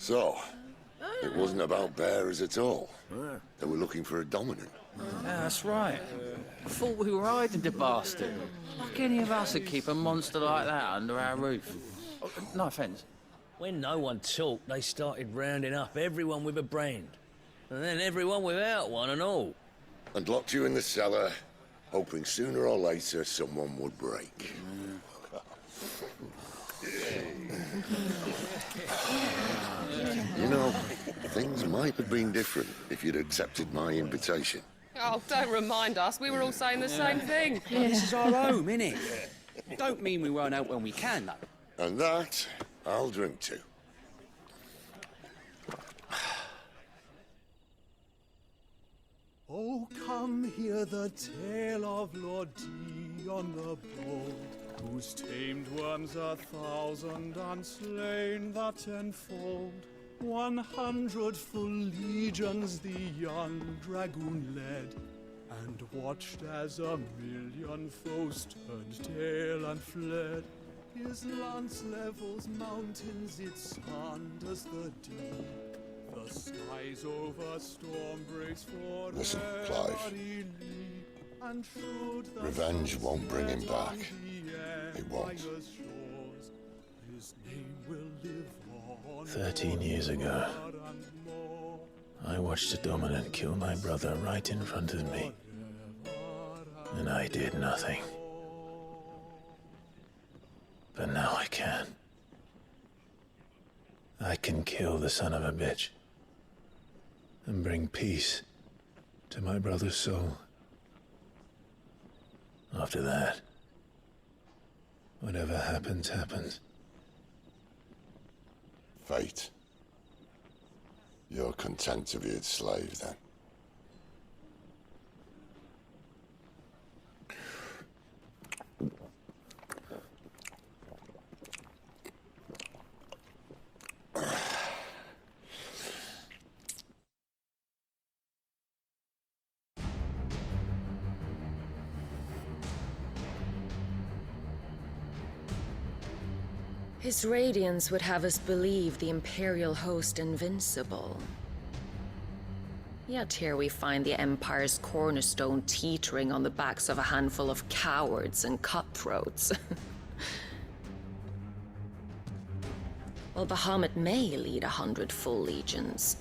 So, it wasn't about bearers at all. They were looking for a dominant. Yeah, that's right. Thought we were hiding the bastard. Like any of us would keep a monster like that under our roof. Oh, no offence. When no one talked, they started rounding up everyone with a brand. And then everyone without one and all. And locked you in the cellar, hoping sooner or later someone would break. You know, things might have been different if you'd accepted my invitation. Oh, don't remind us. We were all saying the same thing. Yeah. This is our home, innit? Don't mean we won't out when we can, though. And that, I'll drink to. Oh, come hear the tale of Lord Dion the Bold, who's tamed worms 1,000 and slain the tenfold. 100 full legions the young dragoon led, and watched as 1,000,000 foes turned tail and fled. His lance levels mountains, it sanders the deep. The skies over storm breaks for Listen, Clive. Revenge won't bring him back. It won't. 13 years ago, I watched a dominant kill my brother right in front of me, and I did nothing. But now I can. I can kill the son of a bitch and bring peace to my brother's soul. After that, whatever happens, happens. Fate. You're content to be its slave, then? His radiance would have us believe the Imperial host invincible. Yet here we find the Empire's cornerstone teetering on the backs of a handful of cowards and cutthroats. While Bahamut may lead 100 full legions,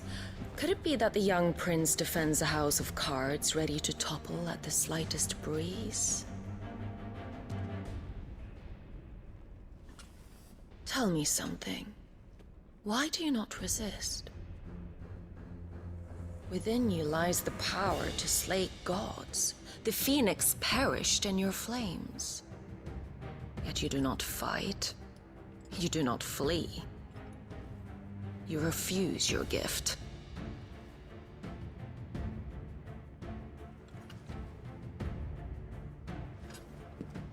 could it be that the young prince defends a house of cards ready to topple at the slightest breeze? Tell me something. Why do you not resist? Within you lies the power to slay gods. The phoenix perished in your flames. Yet you do not fight. You do not flee. You refuse your gift.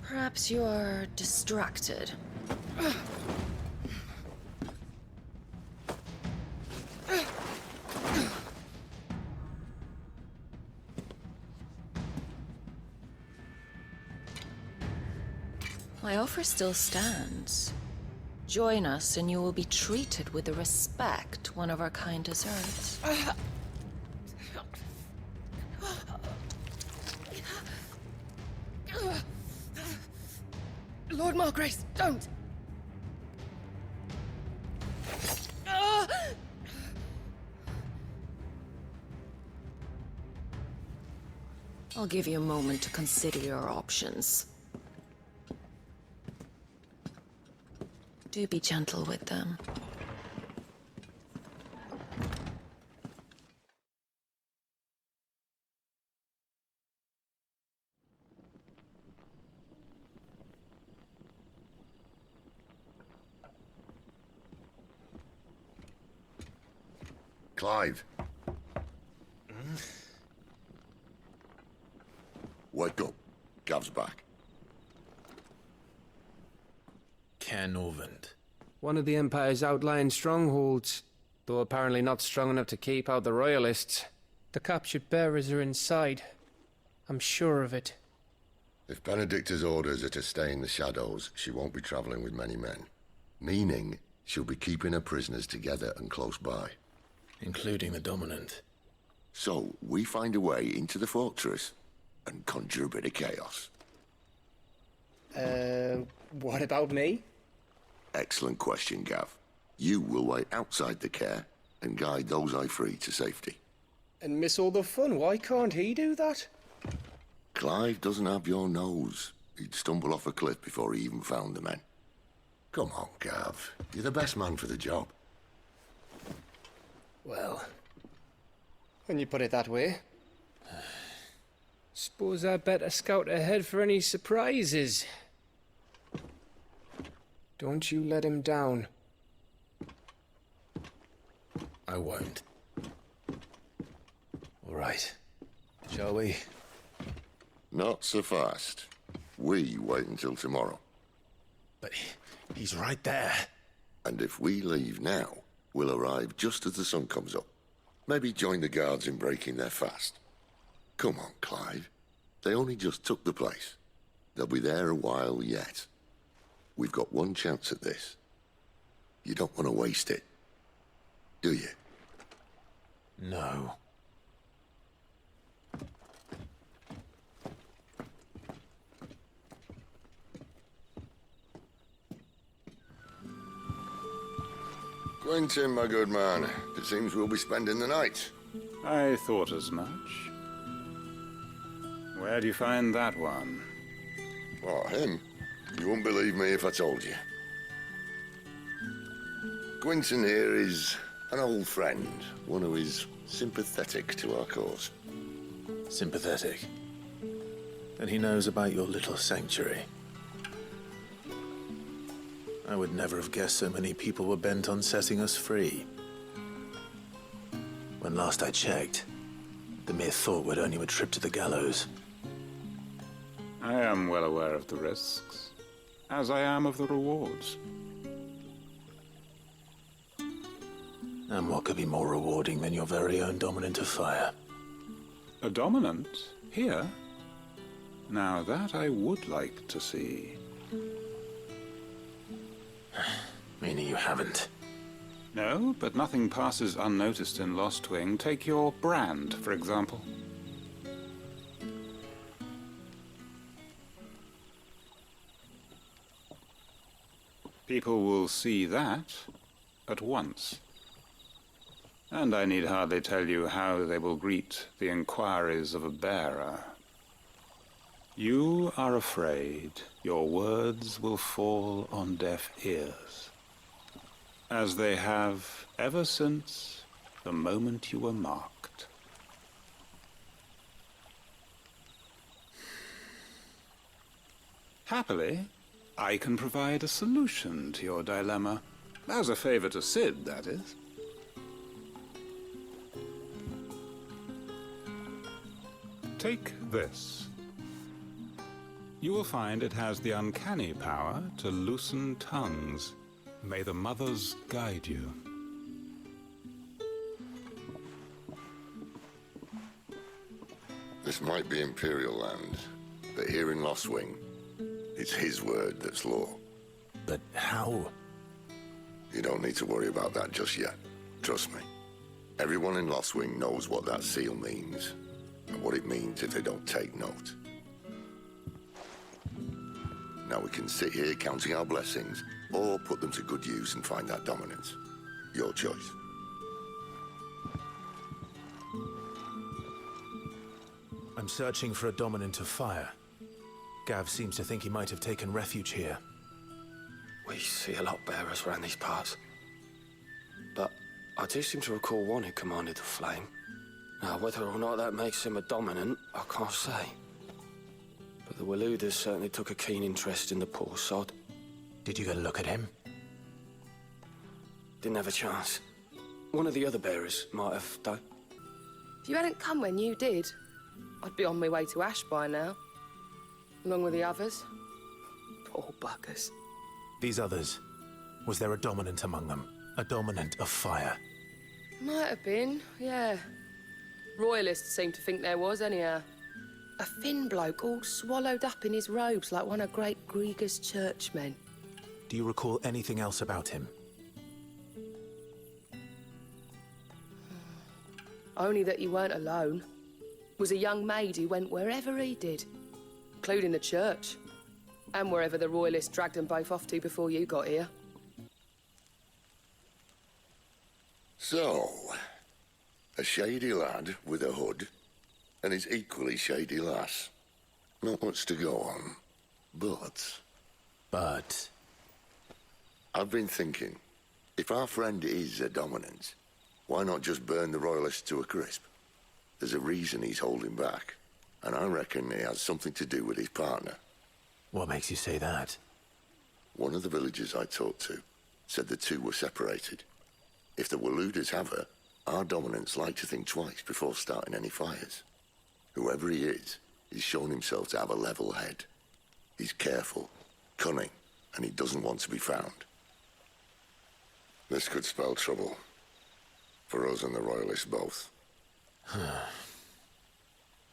Perhaps you are distracted. My offer still stands. Join us and you will be treated with the respect one of our kind deserves. Lord Margrace, don't! I'll give you a moment to consider your options. Do be gentle with them. Clive. Wake up. Gav's back. Canovant. One of the Empire's outlying strongholds, though apparently not strong enough to keep out the Royalists. The captured bearers are inside. I'm sure of it. If Benedicta's orders are to stay in the shadows, she won't be travelling with many men. Meaning, She'll be keeping her prisoners together and close by. Including the dominant. So, we find a way into the fortress and conjure a bit of chaos. What about me? Excellent question, Gav. You will wait outside the care and guide those I free to safety. And miss all the fun. Why can't he do that? Clive doesn't have your nose. He'd stumble off a cliff before he even found the men. Come on, Gav. You're the best man for the job. Well, when you put it that way. Suppose I'd better scout ahead for any surprises. Don't you let him down. I won't. All right. Shall we? Not so fast. We wait until tomorrow. But he's right there. And if we leave now, we'll arrive just as the sun comes up. Maybe join the guards in breaking their fast. Come on, Clive. They only just took the place. They'll be there a while yet. We've got one chance at this. You don't want to waste it, do you? No. Quentin, my good man. It seems we'll be spending the night. I thought as much. Where do you find that one? Oh, him? You wouldn't believe me if I told you. Quentin here is an old friend, one who is sympathetic to our cause. Sympathetic. And he knows about your little sanctuary. I would never have guessed so many people were bent on setting us free. When last I checked, the mere thought would earn you a trip to the gallows. I am well aware of the risks, as I am of the rewards. And what could be more rewarding than your very own dominant of fire? A dominant? Here? Now that I would like to see. Meaning you haven't. No, but nothing passes unnoticed in Lost Wing. Take your brand, for example. People will see that at once. And I need hardly tell you how they will greet the inquiries of a bearer. You are afraid your words will fall on deaf ears, as they have ever since the moment you were marked. Happily, I can provide a solution to your dilemma. As a favor to Sid, that is. Take this. You will find it has the uncanny power to loosen tongues. May the mothers guide you. This might be Imperial land, but here in Lost Wing, it's his word that's law. But how? You don't need to worry about that just yet. Trust me. Everyone in Lost Wing knows what that seal means, and what it means if they don't take note. Now we can sit here counting our blessings, or put them to good use and find that dominance. Your choice. I'm searching for a dominant of fire. Gav seems to think he might have taken refuge here. We see a lot bearers around these parts. But I do seem to recall one who commanded the flame. Now, whether or not that makes him a dominant, I can't say. But the Waluders certainly took a keen interest in the poor sod. Did you get a look at him? Didn't have a chance. One of the other bearers might have, though. If you hadn't come when you did, I'd be on my way to Ash by now. Along with the others. Poor buggers. These others, was there a dominant among them? A dominant of fire? Might have been, yeah. Royalists seem to think there was, anyhow. A thin bloke all swallowed up in his robes like one of Great Grieger's churchmen. Do you recall anything else about him? Only that you weren't alone. Was a young maid who went wherever he did, including the church, and wherever the royalists dragged them both off to before you got here. So, a shady lad with a hood, and his equally shady lass. Not much to go on, but... But... I've been thinking, if our friend is a dominant, why not just burn the royalists to a crisp? There's a reason he's holding back, and I reckon he has something to do with his partner. What makes you say that? One of the villagers I talked to said the two were separated. If the Waluders have her, our dominants like to think twice before starting any fires. Whoever he is, he's shown himself to have a level head. He's careful, cunning, and he doesn't want to be found. This could spell trouble. For us and the Royalists both.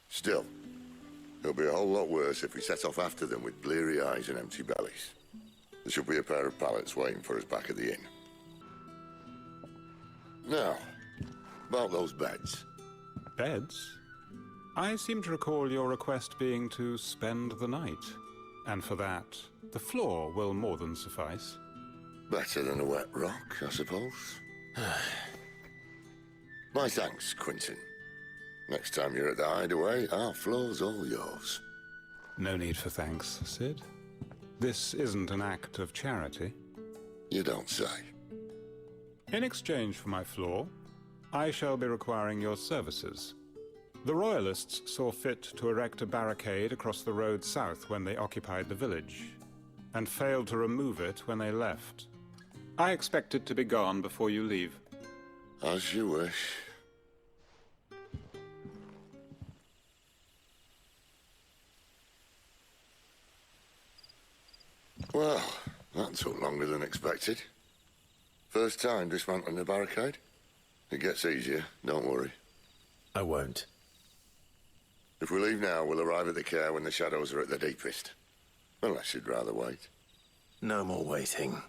Still, it'll be a whole lot worse if we set off after them with bleary eyes and empty bellies. There should be a pair of pallets waiting for us back at the inn. Now, about those beds. Beds? I seem to recall your request being to spend the night. And for that, the floor will more than suffice. Better than a wet rock, I suppose. My thanks, Quentin. Next time you're at the hideaway, our floor's all yours. No need for thanks, Sid. This isn't an act of charity. You don't say. In exchange for my floor, I shall be requiring your services. The Royalists saw fit to erect a barricade across the road south when they occupied the village, and failed to remove it when they left. I expect it to be gone before you leave. As you wish. Well, that took longer than expected. First time dismantling a barricade? It gets easier, don't worry. I won't. If we leave now, we'll arrive at the care when the shadows are at their deepest. Unless you'd rather wait. No more waiting.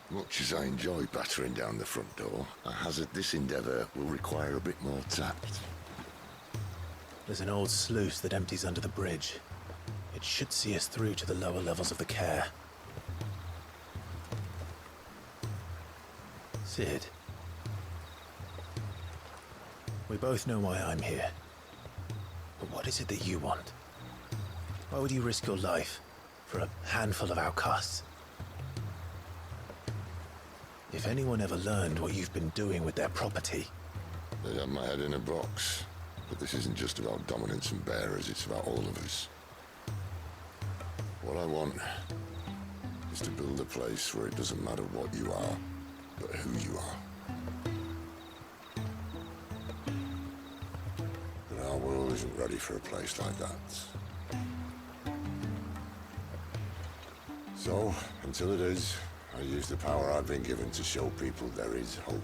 Much as I enjoy battering down the front door, I hazard this endeavour will require a bit more tact. There's an old sluice that empties under the bridge. It should see us through to the lower levels of the care. Sid. We both know why I'm here. But what is it that you want? Why would you risk your life for a handful of outcasts? If anyone ever learned what you've been doing with their property... They have my head in a box. But this isn't just about dominance and bearers, it's about all of us. What I want is to build a place where it doesn't matter what you are, but who you are. But our world isn't ready for a place like that. So, until it is, I use the power I've been given to show people there is hope.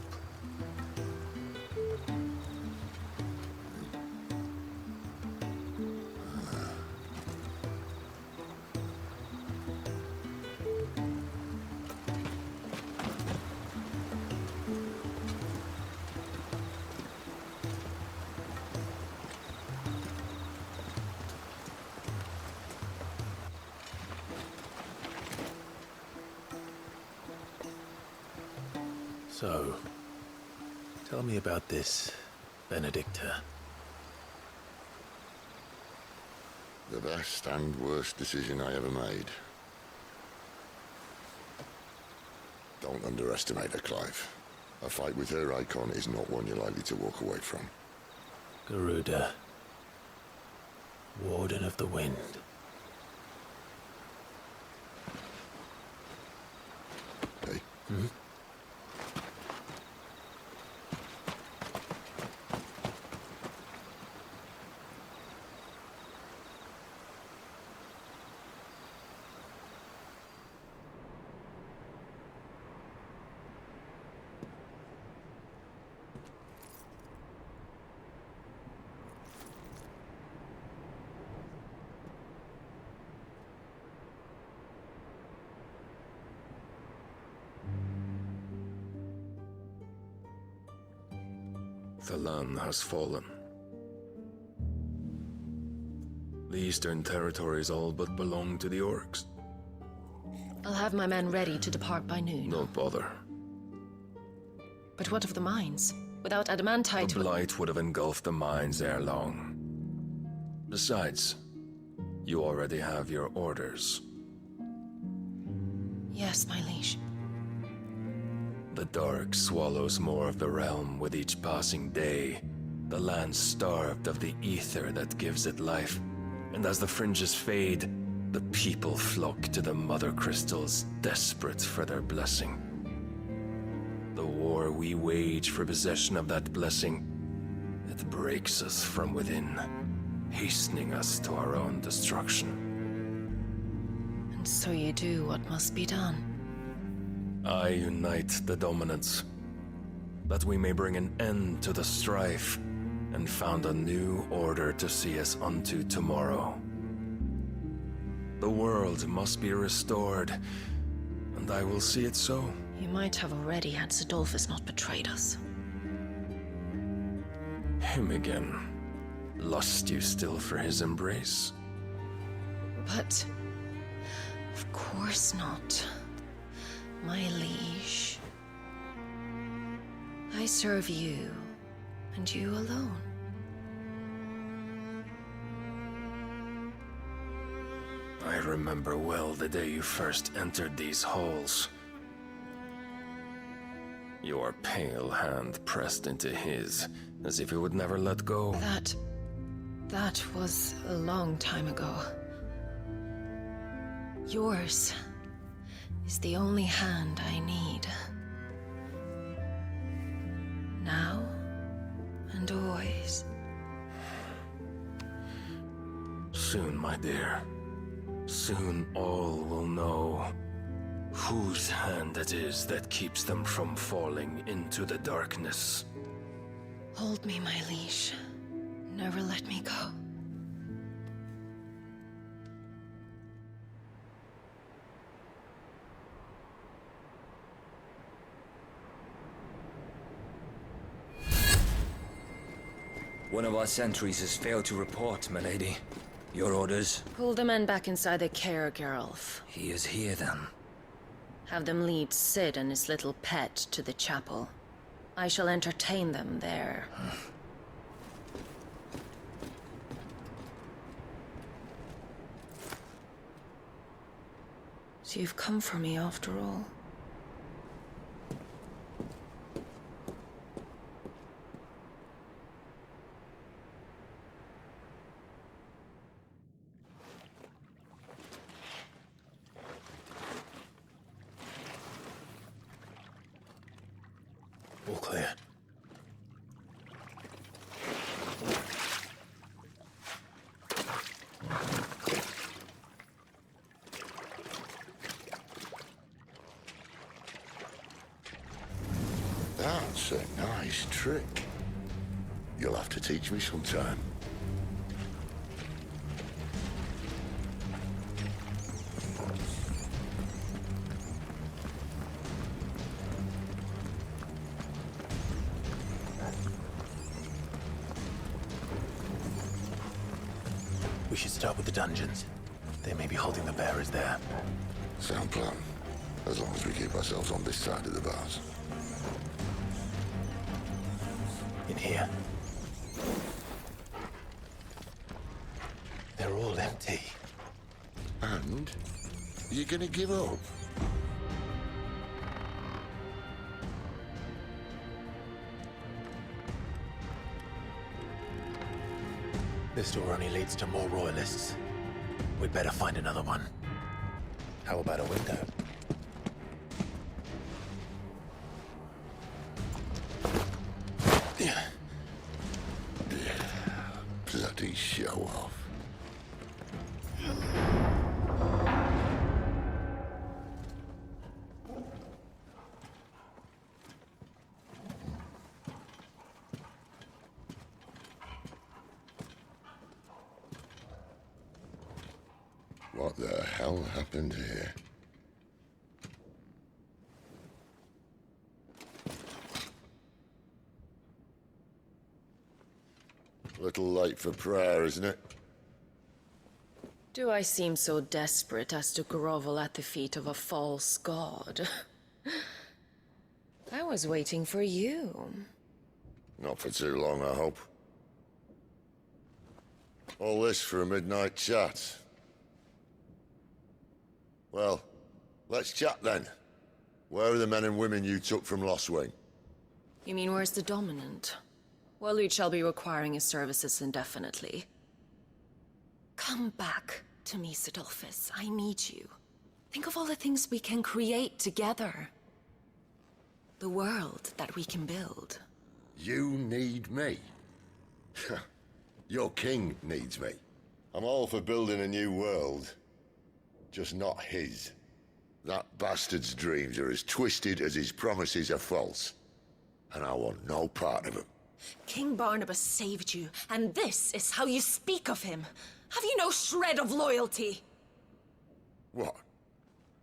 So, tell me about this Benedicta. The best and worst decision I ever made. Don't underestimate her, Clive. A fight with her icon is not one you're likely to walk away from. Garuda. Warden of the Wind. Hey? Hmm? The land has fallen. The eastern territories all but belong to the orcs. I'll have my men ready to depart by noon. Don't bother. But what of the mines? Without adamantite... The blight would have engulfed the mines ere long. Besides, you already have your orders. Yes, my liege. The dark swallows more of the realm with each passing day. The land starved of the ether that gives it life. And as the fringes fade, the people flock to the mother crystals, desperate for their blessing. The war we wage for possession of that blessing, it breaks us from within, hastening us to our own destruction. And so you do what must be done. I unite the dominants, that we may bring an end to the strife and found a new order to see us unto tomorrow. The world must be restored, and I will see it so. You might have already had Zidolphus not betrayed us. Him again. Lust you still for his embrace? But... of course not, my liege. I serve you, and you alone. I remember well the day you first entered these halls. Your pale hand pressed into his, as if it would never let go. That was a long time ago. Yours is the only hand I need. Now and always. Soon, my dear. Soon all will know whose hand it is that keeps them from falling into the darkness. Hold me, my liege. Never let me go. One of our sentries has failed to report, milady. Your orders? Pull the men back inside the care, Geralf. He is here, then. Have them lead Sid and his little pet to the chapel. I shall entertain them there. So you've come for me after all. All clear. That's a nice trick. You'll have to teach me sometime. We should start with the dungeons. They may be holding the bearers there. Sound plan. As long as we keep ourselves on this side of the bars. In here. They're all empty. And? You're gonna give up? This door only leads to more royalists. We'd better find another one. How about a window? Bloody show off. What the hell happened here? Little late for prayer, isn't it? Do I seem so desperate as to grovel at the feet of a false god? I was waiting for you. Not for too long, I hope. All this for a midnight chat. Well, let's chat then. Where are the men and women you took from Lost Wing? You mean where's the dominant? Well, you shall be requiring his services indefinitely. Come back to me, Sidolphus. I need you. Think of all the things we can create together. The world that we can build. You need me? Your king needs me. I'm all for building a new world. Just not his. That bastard's dreams are as twisted as his promises are false. And I want no part of them. King Barnabas saved you, and this is how you speak of him. Have you no shred of loyalty? What?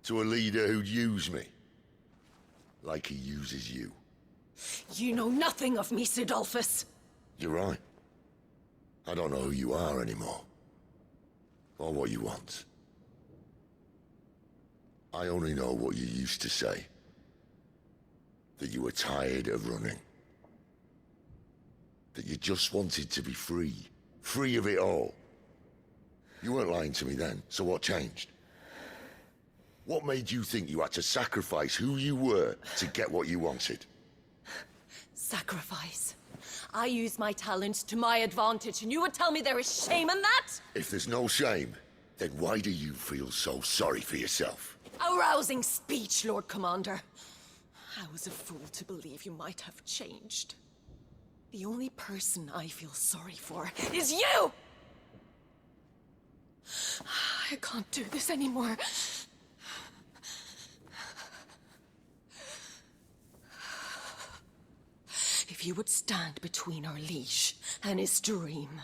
To a leader who'd use me? Like he uses you. You know nothing of me, Sidolphus. You're right. I don't know who you are anymore. Or what you want. I only know what you used to say. That you were tired of running. That you just wanted to be free. Free of it all. You weren't lying to me then, so what changed? What made you think you had to sacrifice who you were to get what you wanted? Sacrifice. I use my talents to my advantage, and you would tell me there is shame in that? If there's no shame, then why do you feel so sorry for yourself? A rousing speech, Lord Commander. I was a fool to believe you might have changed. The only person I feel sorry for is you! I can't do this anymore. If you would stand between our liege and his dream,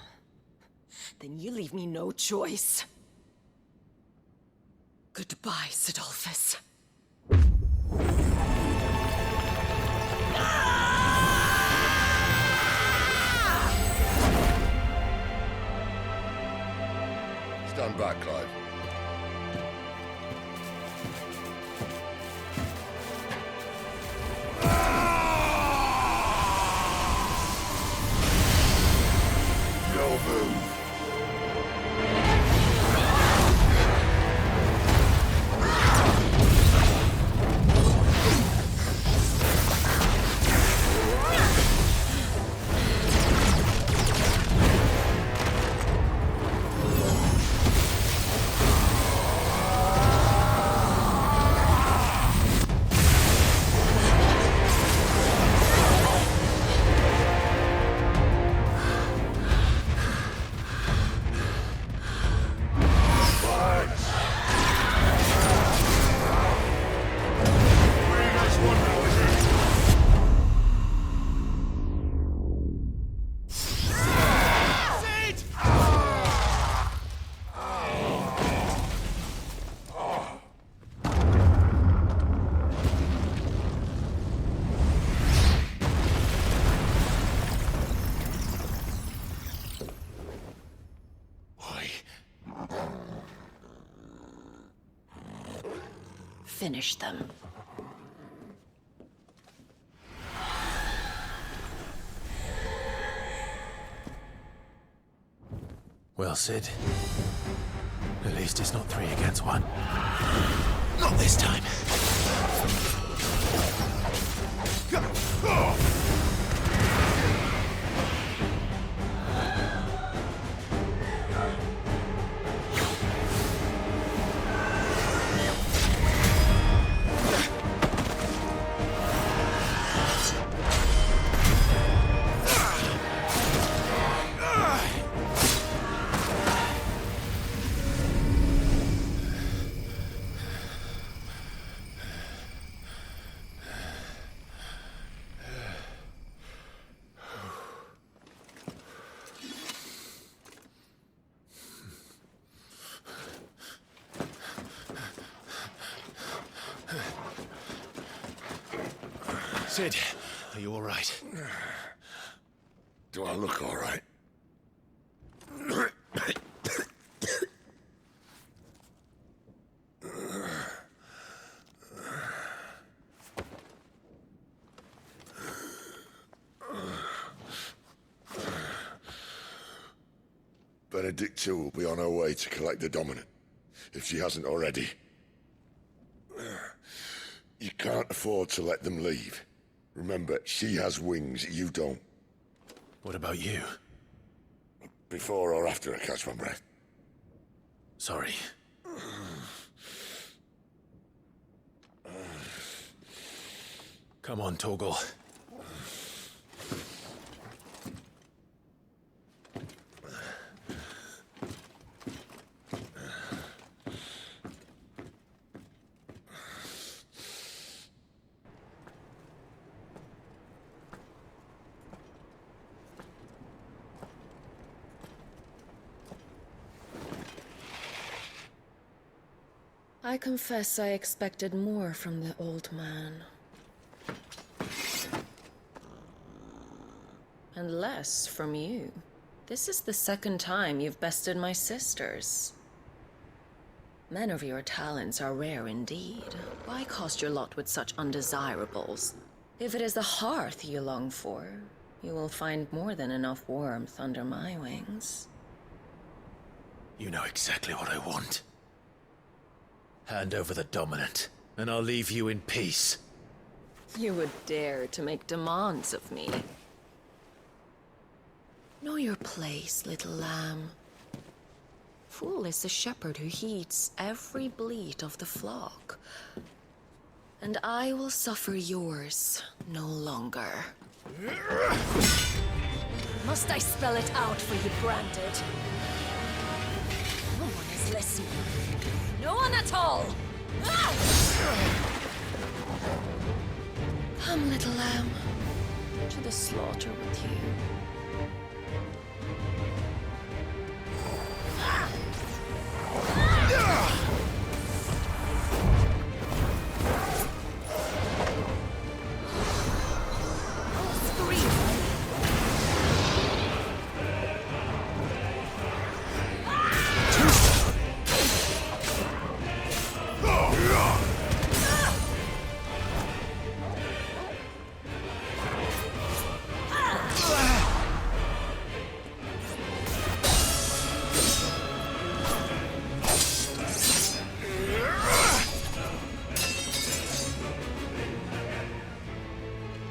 then you leave me no choice. Goodbye, Sidolphus. Stand back, Clive. No move. Finish them. Well, Sid. At least it's not 3 against 1. Not this time. Sid, are you all right? Do I look all right? Benedicta will be on her way to collect the dominant, if she hasn't already. You can't afford to let them leave. Remember, she has wings, you don't. What about you? Before or after I catch my breath? Sorry. Come on, Torgal. I confess I expected more from the old man. And less from you. This is the second time you've bested my sisters. Men of your talents are rare indeed. Why cast your lot with such undesirables? If it is the hearth you long for, you will find more than enough warmth under my wings. You know exactly what I want. Hand over the dominant, and I'll leave you in peace. You would dare to make demands of me. Know your place, little lamb. Fool is the shepherd who heeds every bleat of the flock. And I will suffer yours no longer. Must I spell it out for you, Branded? No one is listening. No one at all! Come, little lamb, to the slaughter with you.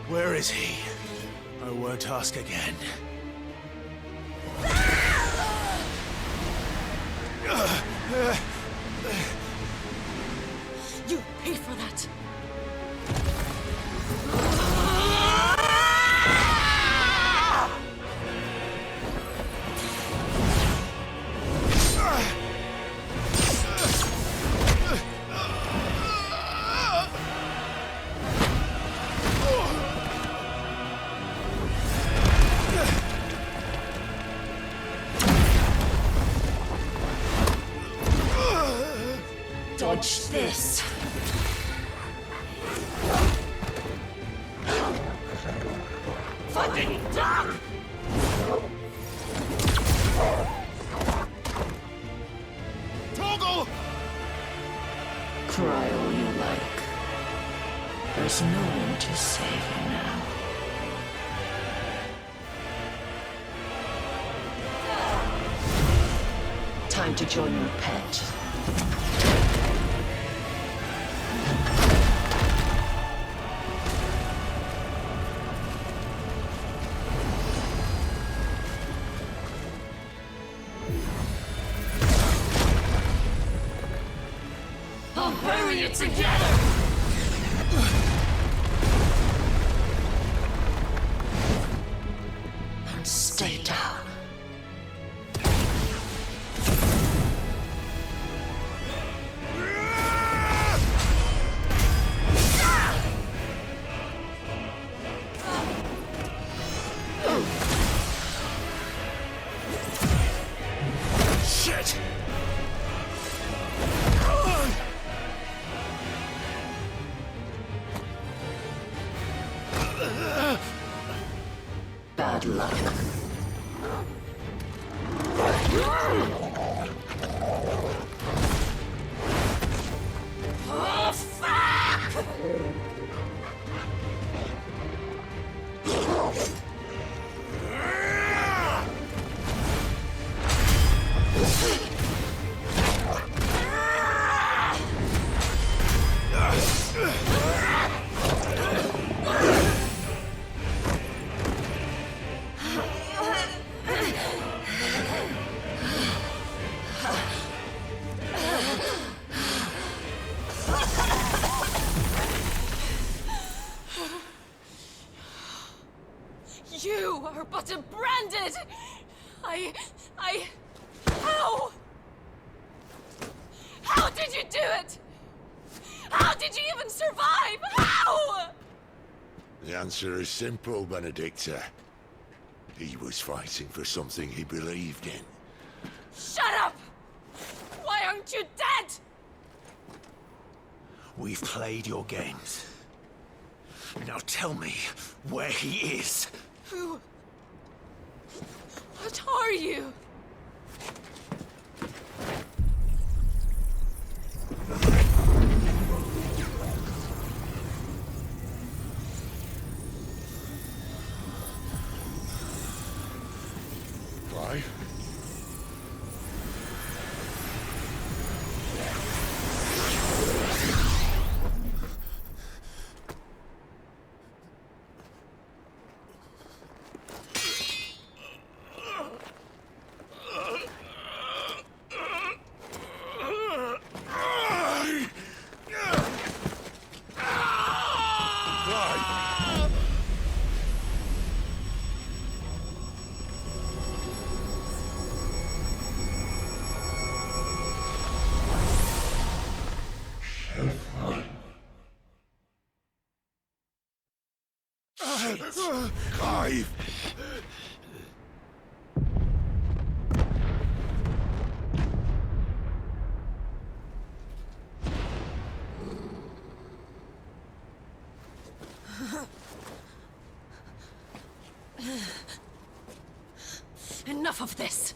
Where is he? I won't ask again. You pay for that! Dodge this! Fucking duck! Torgal! Cry all you like. There's no one to save you now. Time to join your pet. I'll bury it together! And stay down. Shit! Bad luck. Oh, fuck! dead! How? How did you do it? How did you even survive? How? The answer is simple, Benedicta. He was fighting for something he believed in. Shut up! Why aren't you dead? We've played your games. Now tell me where he is. Who? What are you? Why? Clive! Enough of this!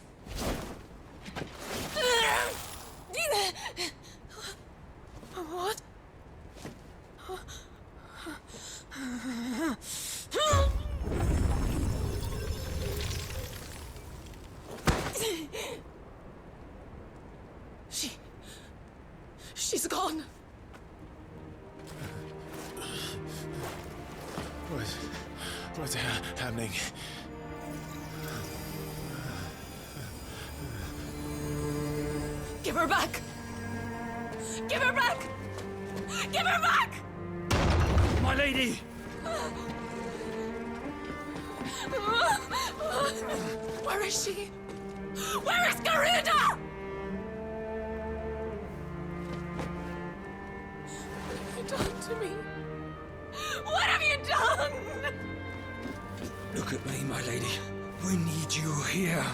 What? She's gone. What's happening? Give her back! Give her back! Give her back! My lady! Where is she? Where is Garuda? What have you done to me? What have you done? Look at me, my lady. We need you here.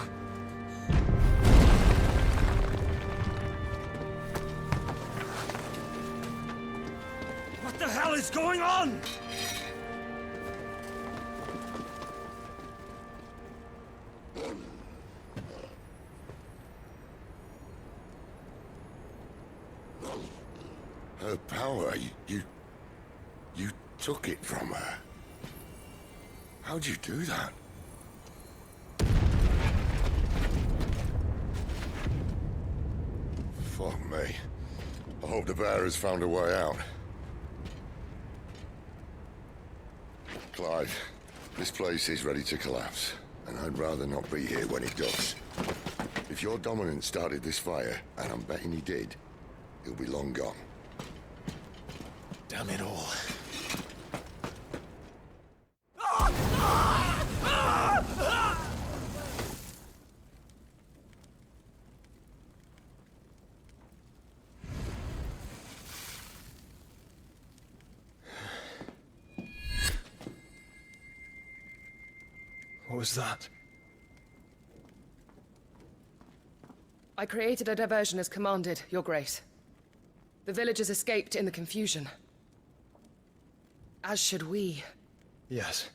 What the hell is going on? Her power, you took it from her. How'd you do that? Fuck me. I hope the bear has found a way out. Clive, this place is ready to collapse, and I'd rather not be here when it does. If your dominant started this fire, and I'm betting he did, he'll be long gone. Damn it all. What was that? I created a diversion as commanded, Your Grace. The villagers escaped in the confusion. As should we. Yes.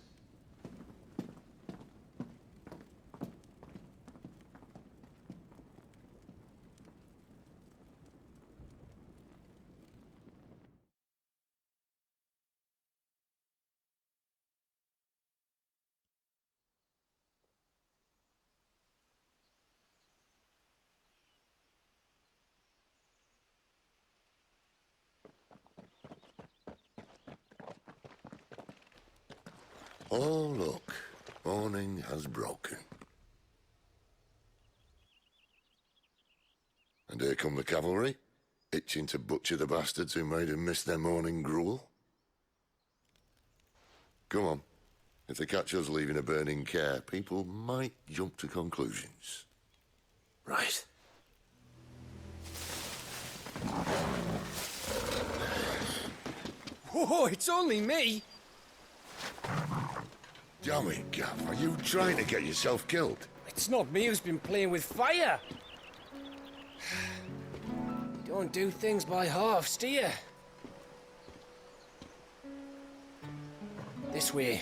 Oh, look. Morning has broken. And here come the cavalry, itching to butcher the bastards who made them miss their morning gruel. Come on. If they catch us leaving a burning care, people might jump to conclusions. Right. Oh, it's only me! Damn it, Gav, are you trying to get yourself killed? It's not me who's been playing with fire! You don't do things by halves, do you? This way.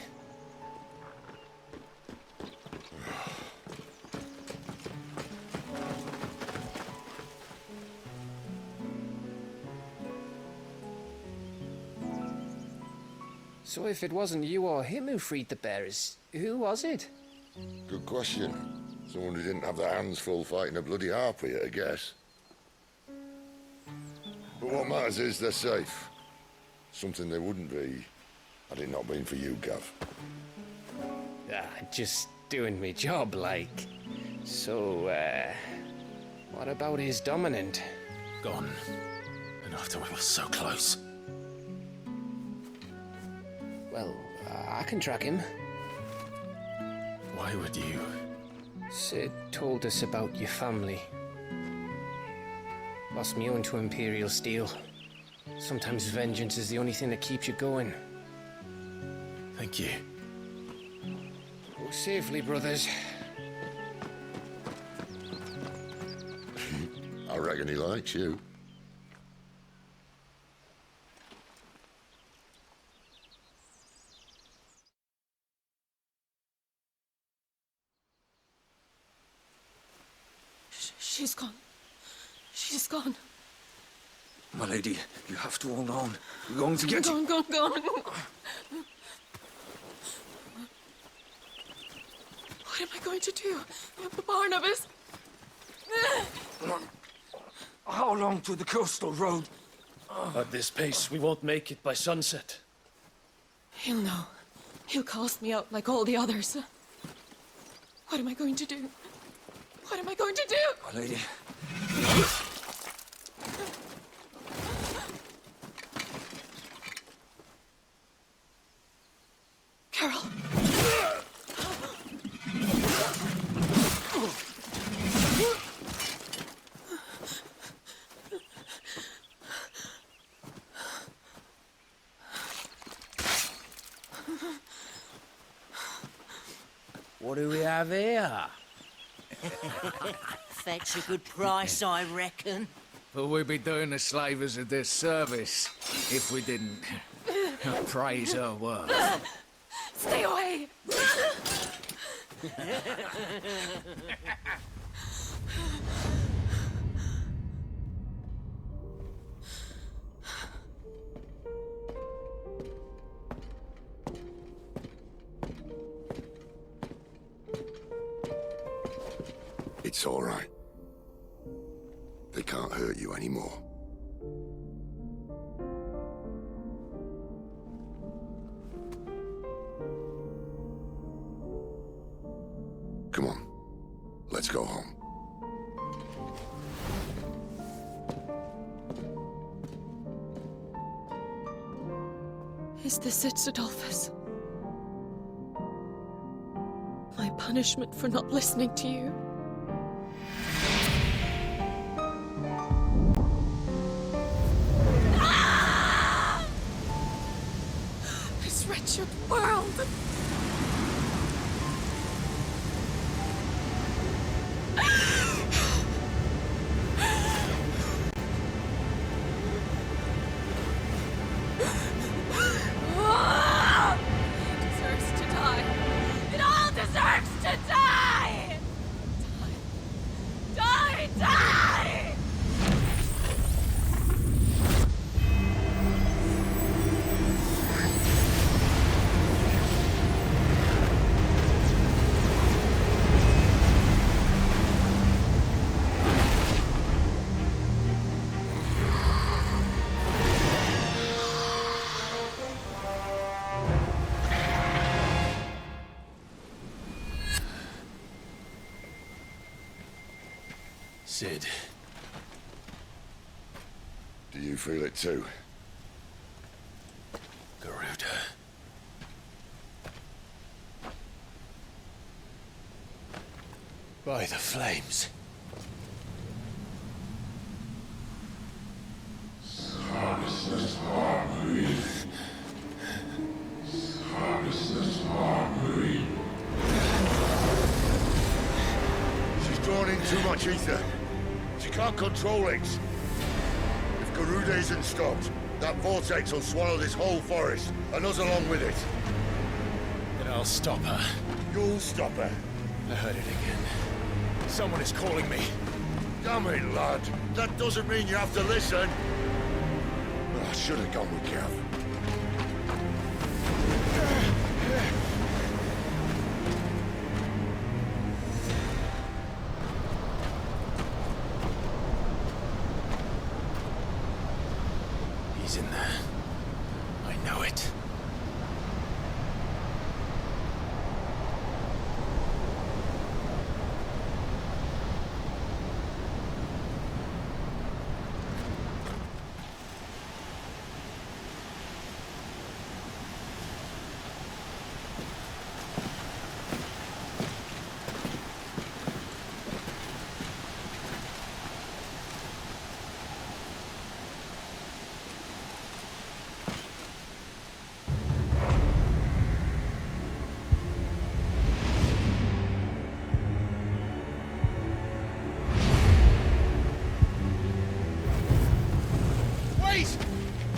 So if it wasn't you or him who freed the bearers, who was it? Good question. Someone who didn't have their hands full fighting a bloody harpy, I guess. But what matters is they're safe. Something they wouldn't be had it not been for you, Gav. Just doing me job, like. So, what about his dominant? Gone. And after we were so close. Well, I can track him. Why would you? Sid told us about your family. Lost me own to Imperial Steel. Sometimes vengeance is the only thing that keeps you going. Thank you. Go safely, brothers. I reckon he likes you. She's gone. She's gone. My lady, you have to hold on. We're going to get you. Gone. What am I going to do? Barnabas? How long to the coastal road? At this pace, we won't make it by sunset. He'll know. He'll cast me out like all the others. What am I going to do? What am I going to do? My lady. Carol. What do we have here? Fetch a good price, I reckon. But we'd be doing the slavers a disservice if we didn't praise her work. Stay away! It's all right. They can't hurt you anymore. Come on. Let's go home. Is this it, Adolphus? My punishment for not listening to you? This wretched world! Sid. Do you feel it too? Garuda. By the flames. She's drawn in too much ether. She can't control it. If Garuda isn't stopped, that vortex will swallow this whole forest, and us along with it. Then I'll stop her. You'll stop her. I heard it again. Someone is calling me. Damn it, lad. That doesn't mean you have to listen. I should have gone with Gav. He's in there. I know it.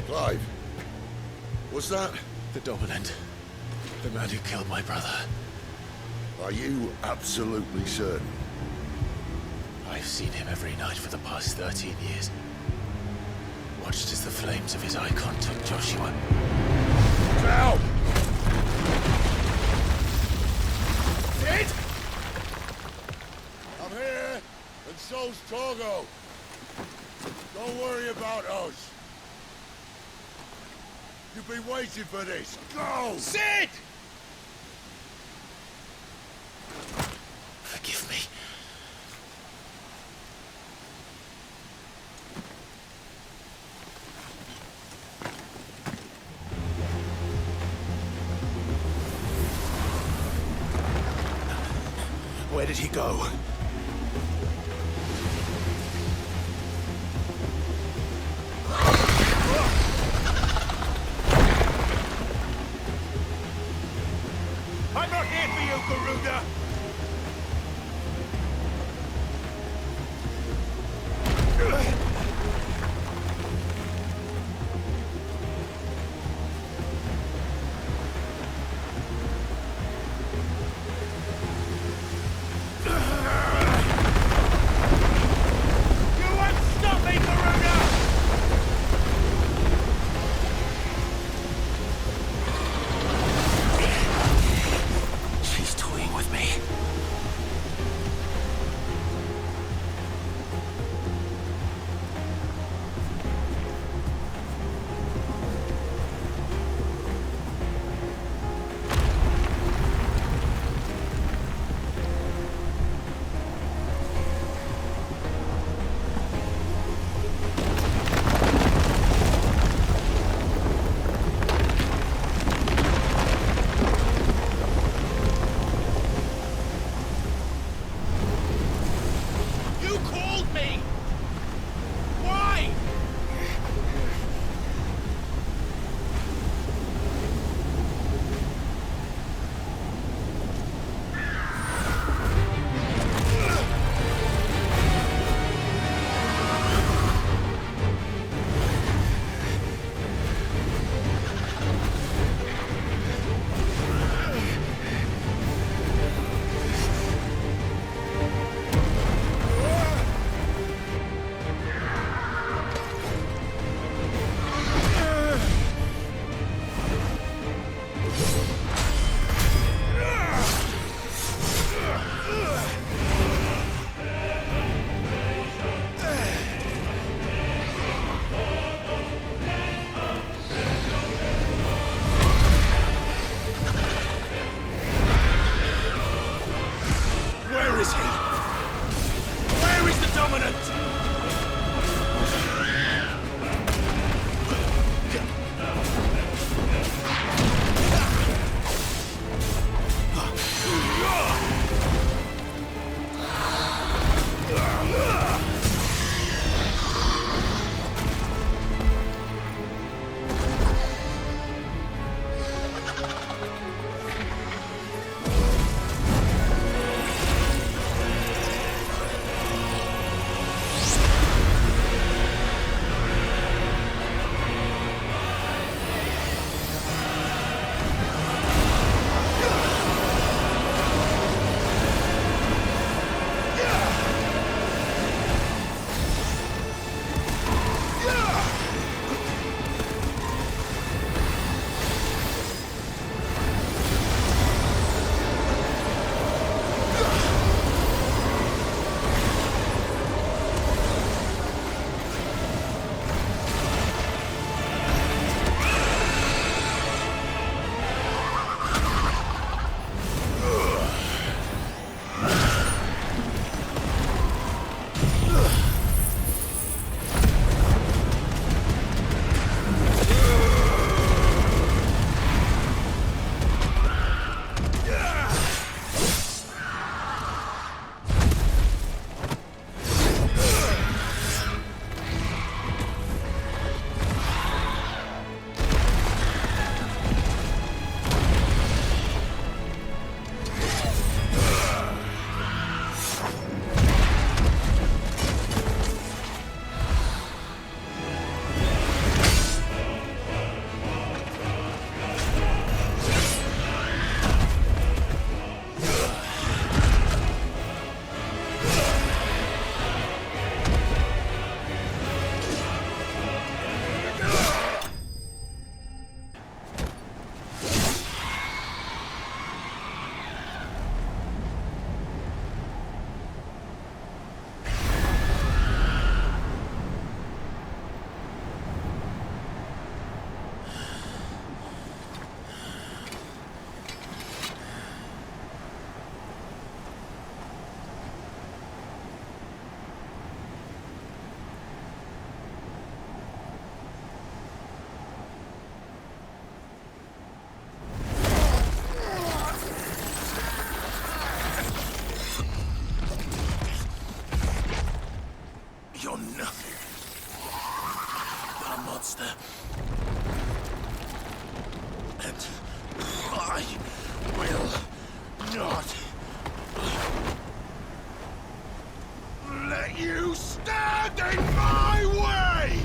Clive, was that? The dominant. The man who killed my brother. Are you absolutely certain? I've seen him every night for the past 13 years. Watched as the flames of his icon took Joshua. Now! Sid! I'm here, and so's Torgo. Don't worry about us. You've been waiting for this. Go! Sid! Forgive me. Where did he go? I'm not here for you, Garuda! You won't stop me, Garuda! She's toying with me. You called me! Why? Where is he? Where is the dominant? you stand in my way!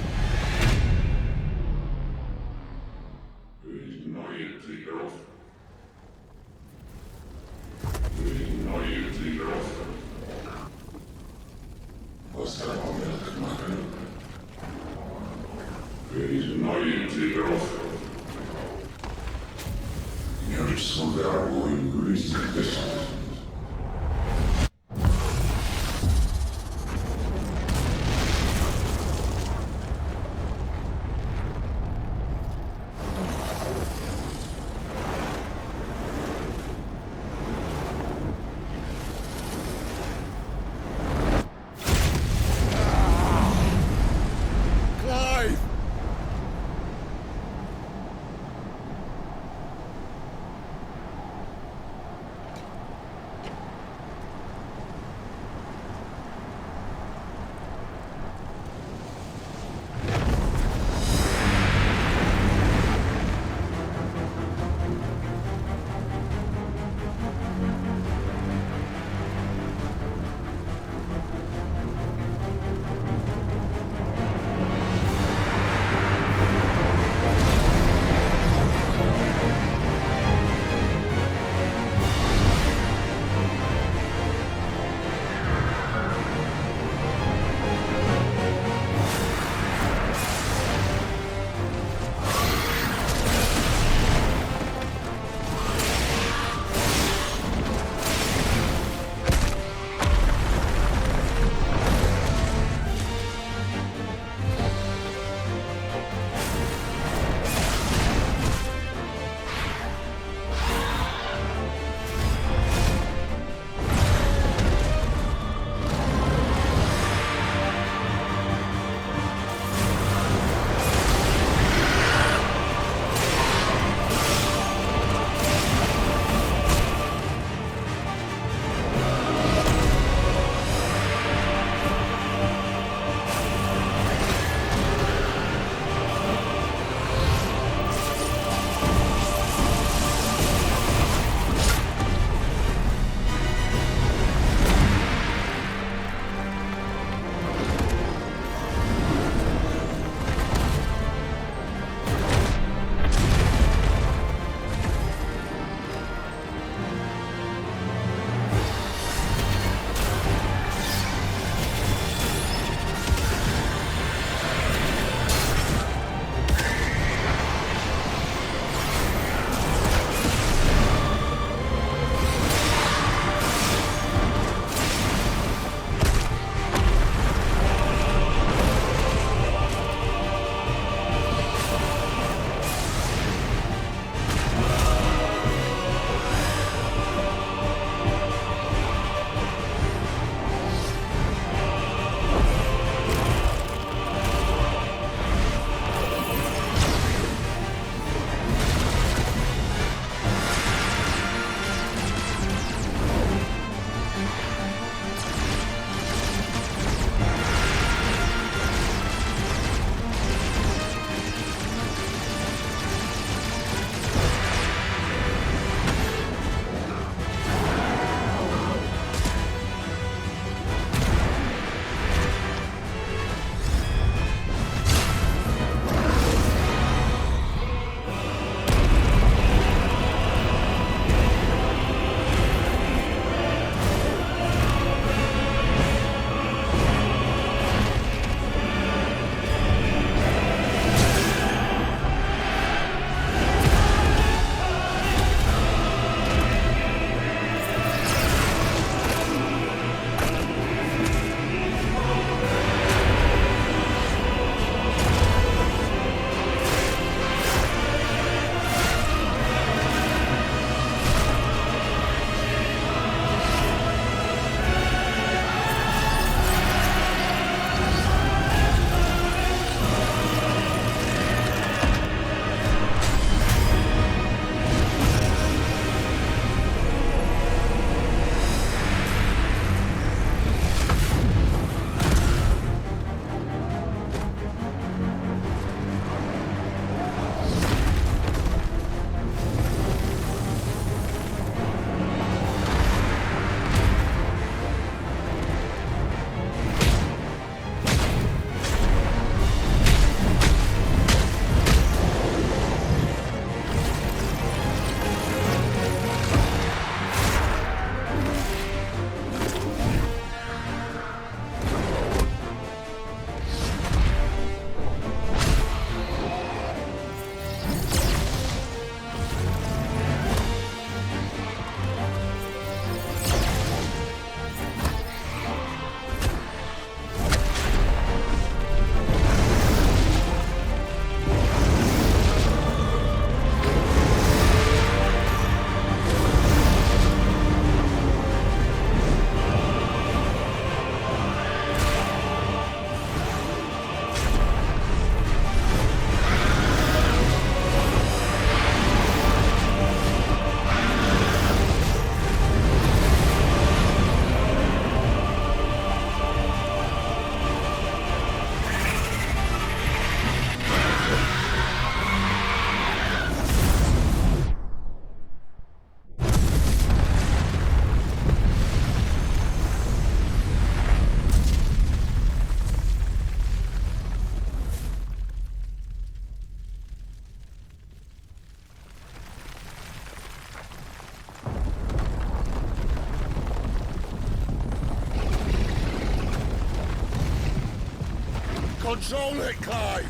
Control it, Clive!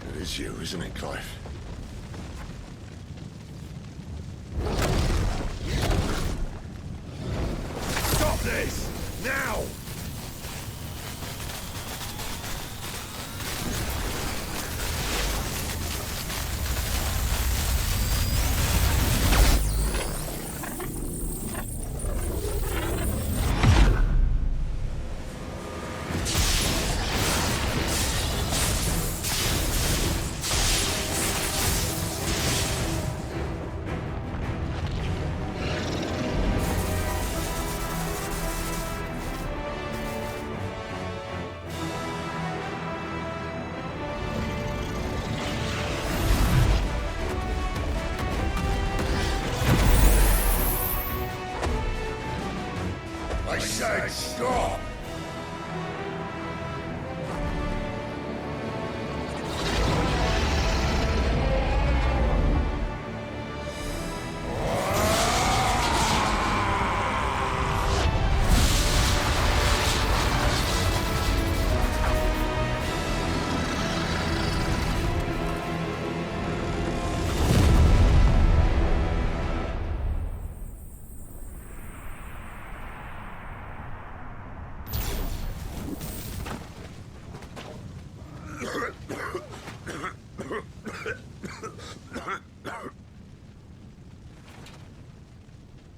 It is you, isn't it, Clive? Stop this! Now! I said stop!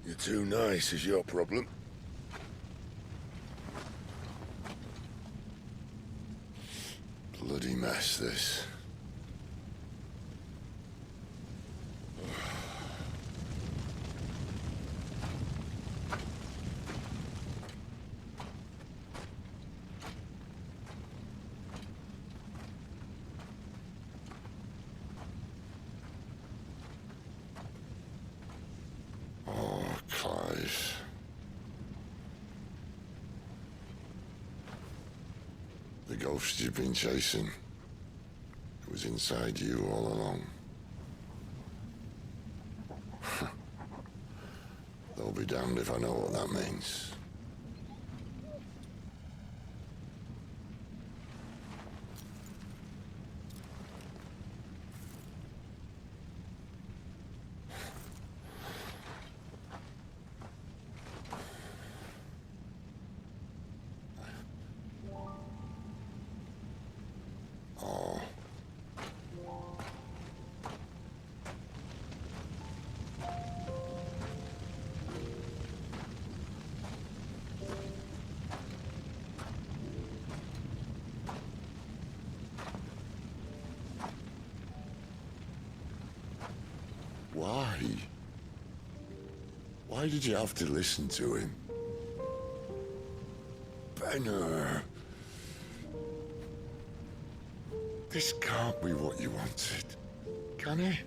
You're too nice is your problem. Bloody mess, this. Clive. The ghost you've been chasing, it was inside you all along. They'll be damned if I know what that means. Why? Why did you have to listen to him? Benner. This can't be what you wanted, can it?